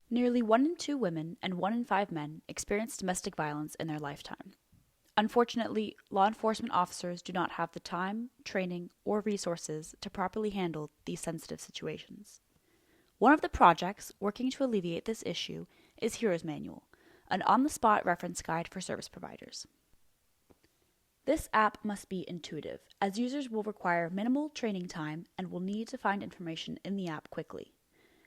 Nearly 1 in 2 women and 1 in 5 men experience domestic violence in their lifetime. Unfortunately, law enforcement officers do not have the time, training, or resources to properly handle these sensitive situations. One of the projects working to alleviate this issue is Hero's Manual, an on-the-spot reference guide for service providers. This app must be intuitive, as users will require minimal training time and will need to find information in the app quickly.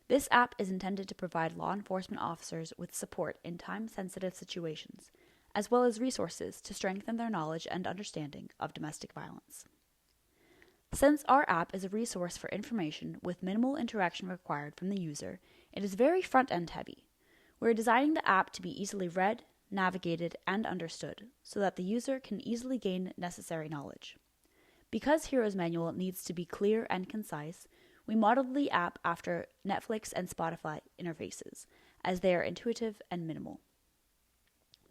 This app is intended to provide law enforcement officers with support in time-sensitive situations, as well as resources to strengthen their knowledge and understanding of domestic violence. Since our app is a resource for information with minimal interaction required from the user, it is very front-end heavy. We're designing the app to be easily read, navigated, and understood so that the user can easily gain necessary knowledge. Because Hero's Manual needs to be clear and concise, we modeled the app after Netflix and Spotify interfaces, as they are intuitive and minimal.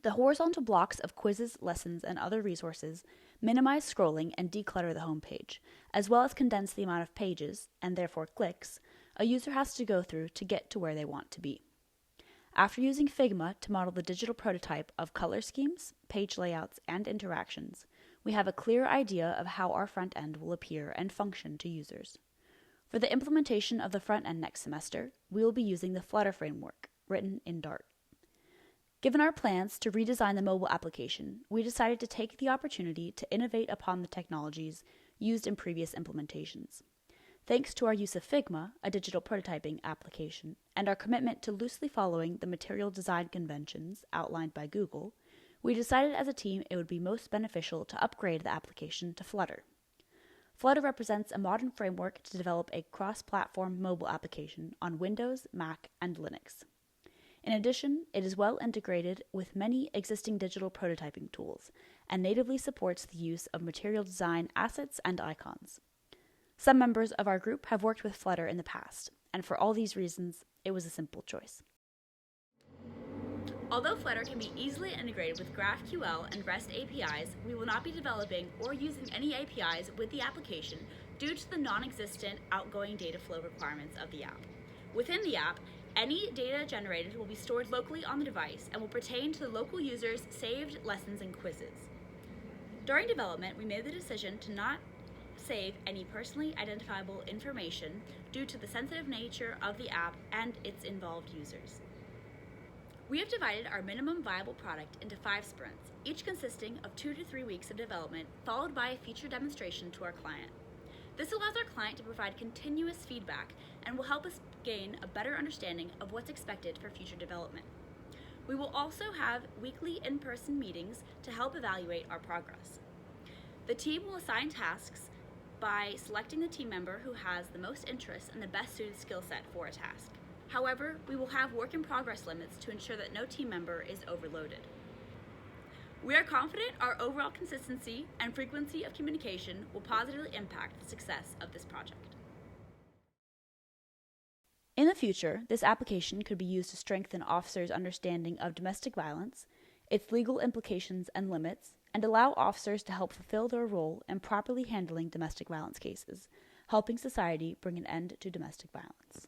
The horizontal blocks of quizzes, lessons, and other resources minimize scrolling and declutter the homepage, as well as condense the amount of pages, and therefore clicks, a user has to go through to get to where they want to be. After using Figma to model the digital prototype of color schemes, page layouts, and interactions, we have a clear idea of how our front end will appear and function to users. For the implementation of the front end next semester, we will be using the Flutter framework, written in Dart. Given our plans to redesign the mobile application, we decided to take the opportunity to innovate upon the technologies used in previous implementations. Thanks to our use of Figma, a digital prototyping application, and our commitment to loosely following the material design conventions outlined by Google, we decided as a team it would be most beneficial to upgrade the application to Flutter. Flutter represents a modern framework to develop a cross-platform mobile application on Windows, Mac, and Linux. In addition, it is well integrated with many existing digital prototyping tools and natively supports the use of material design assets and icons. Some members of our group have worked with Flutter in the past, and for all these reasons, it was a simple choice. Although Flutter can be easily integrated with GraphQL and REST APIs, we will not be developing or using any APIs with the application due to the non-existent outgoing data flow requirements of the app. Within the app, any data generated will be stored locally on the device and will pertain to the local user's saved lessons and quizzes. During development, we made the decision to not save any personally identifiable information due to the sensitive nature of the app and its involved users. We have divided our minimum viable product into 5 sprints, each consisting of 2 to 3 weeks of development, followed by a feature demonstration to our client. This allows our client to provide continuous feedback and will help us gain a better understanding of what's expected for future development. We will also have weekly in-person meetings to help evaluate our progress. The team will assign tasks by selecting the team member who has the most interest and the best suited skill set for a task. However, we will have work in progress limits to ensure that no team member is overloaded. We are confident our overall consistency and frequency of communication will positively impact the success of this project. In the future, this application could be used to strengthen officers' understanding of domestic violence, its legal implications and limits, and allow officers to help fulfill their role in properly handling domestic violence cases, helping society bring an end to domestic violence.